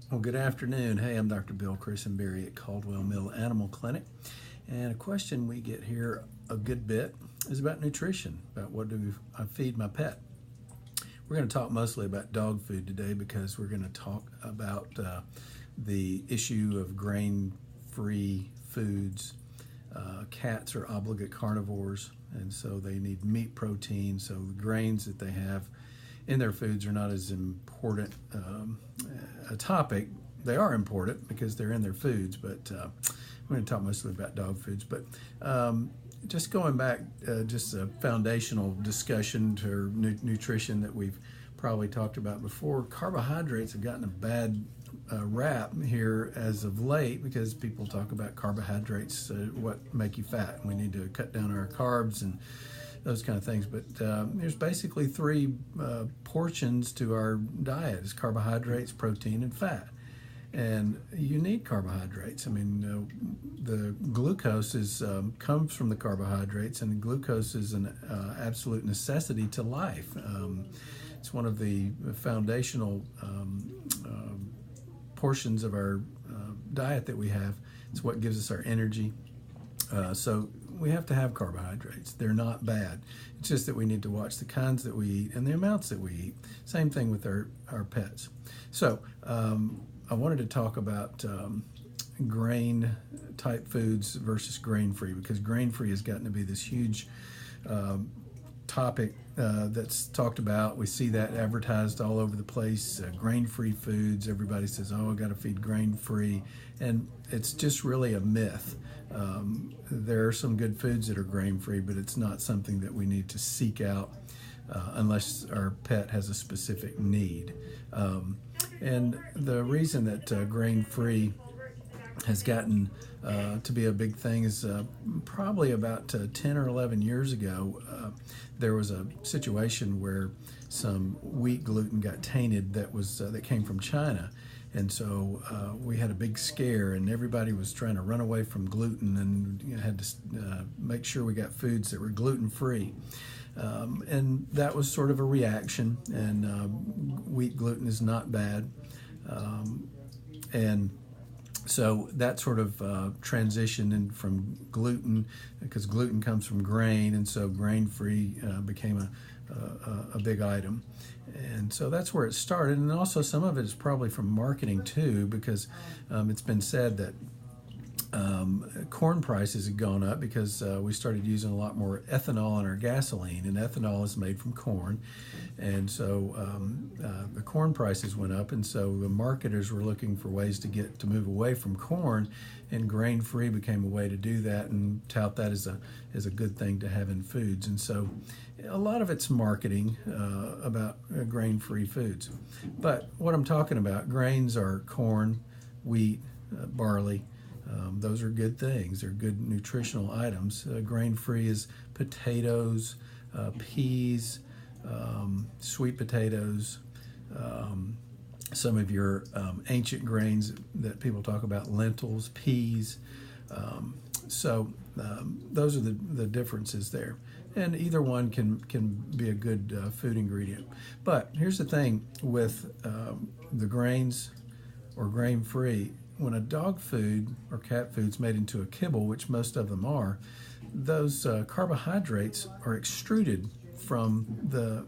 Well, good afternoon. Hey, I'm Dr. Bill Christenberry at Caldwell Mill Animal Clinic. And a question we get here a good bit is about nutrition, about what do I feed my pet. We're going to talk mostly about dog food today because we're going to talk about the issue of grain-free foods. Cats are obligate carnivores, and so they need meat protein, so the grains that they have in their foods are not as important a topic. They are important because they're in their foods, but we're going to talk mostly about dog foods. But just going back, just a foundational discussion to nutrition that we've probably talked about before. Carbohydrates have gotten a bad rap here as of late because people talk about carbohydrates, what make you fat. We need to cut down our carbs and those kind of things. But there's basically three portions to our diet: is carbohydrates, protein, and fat. And you need carbohydrates. I mean, the glucose comes from the carbohydrates, and the glucose is an absolute necessity to life. It's one of the foundational portions of our diet that we have. It's what gives us our energy. So we have to have carbohydrates. They're not bad. It's just that we need to watch the kinds that we eat and the amounts that we eat. Same thing with our pets. So I wanted to talk about grain type foods versus grain free, because grain free has gotten to be this huge topic that's talked about. We see that advertised all over the place. Grain-free foods. Everybody says, "Oh, I got to feed grain-free," and it's just really a myth. There are some good foods that are grain-free, but it's not something that we need to seek out unless our pet has a specific need. And the reason that grain-free has gotten to be a big thing is probably about 10 or 11 years ago, there was a situation where some wheat gluten got tainted that came from China. And so we had a big scare, and everybody was trying to run away from gluten, and had to make sure we got foods that were gluten-free. And that was sort of a reaction, and wheat gluten is not bad. And so that sort of transitioned in from gluten, because gluten comes from grain, and so grain-free became a big item. And so that's where it started. And also some of it is probably from marketing too, because it's been said that corn prices have gone up because we started using a lot more ethanol in our gasoline, and ethanol is made from corn. And so the corn prices went up, and so the marketers were looking for ways to move away from corn, and grain-free became a way to do that and tout that as a good thing to have in foods. And so a lot of it's marketing about grain-free foods. But what I'm talking about, grains are corn, wheat, barley. Those are good things. They're good nutritional items. Grain-free is potatoes, peas, sweet potatoes, some of your ancient grains that people talk about, lentils, peas. So those are the differences there. And either one can be a good food ingredient. But here's the thing with the grains or grain-free. When a dog food or cat food's made into a kibble, which most of them are, those carbohydrates are extruded from the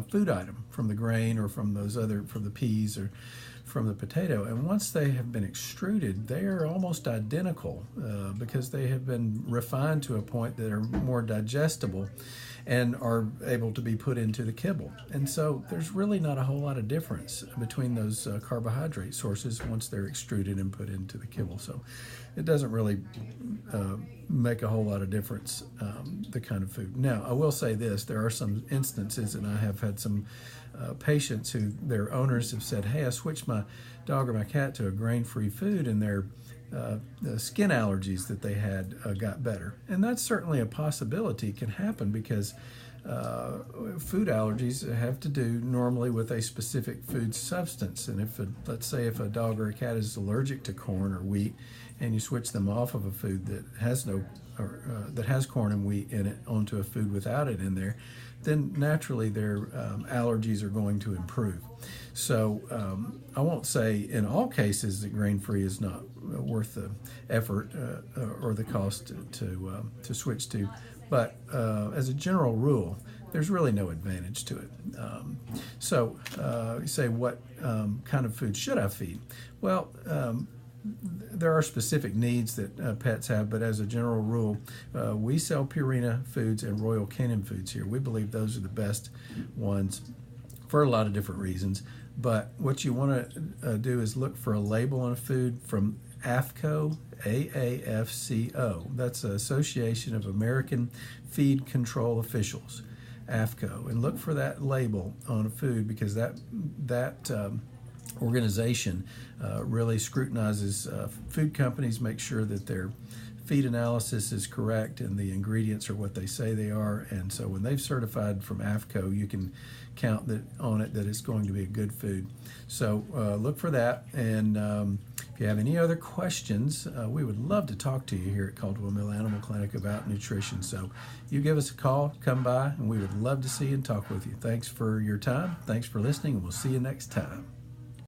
food item, from the grain or from the peas or from the potato. And once they have been extruded, they are almost identical because they have been refined to a point that are more digestible and are able to be put into the kibble. And so there's really not a whole lot of difference between those carbohydrate sources once they're extruded and put into the kibble. So it doesn't really make a whole lot of difference, the kind of food. Now, I will say this, there are some instances, and I have had some patients who their owners have said, "Hey, I switched my dog or my cat to a grain-free food, and their the skin allergies that they had got better." And that's certainly a possibility. It can happen because food allergies have to do normally with a specific food substance. And let's say if a dog or a cat is allergic to corn or wheat, and you switch them off of a food that has that has corn and wheat in it onto a food without it in there, then naturally their allergies are going to improve. So I won't say in all cases that grain-free is not worth the effort or the cost to switch to, but as a general rule, there's really no advantage to it. You say, what kind of food should I feed? Well, there are specific needs that pets have, but as a general rule, we sell Purina Foods and Royal Canin Foods here. We believe those are the best ones for a lot of different reasons. But what you want to do is look for a label on a food from AAFCO, AAFCO. That's the Association of American Feed Control Officials, AAFCO. And look for that label on a food, because that organization really scrutinizes food companies, make sure that their feed analysis is correct and the ingredients are what they say they are. And so when they've certified from AAFCO, you can count on it that it's going to be a good food. So look for that. And if you have any other questions, we would love to talk to you here at Caldwell Mill Animal Clinic about nutrition. So you give us a call, come by, and we would love to see you and talk with you. Thanks for your time. Thanks for listening, and we'll see you next time.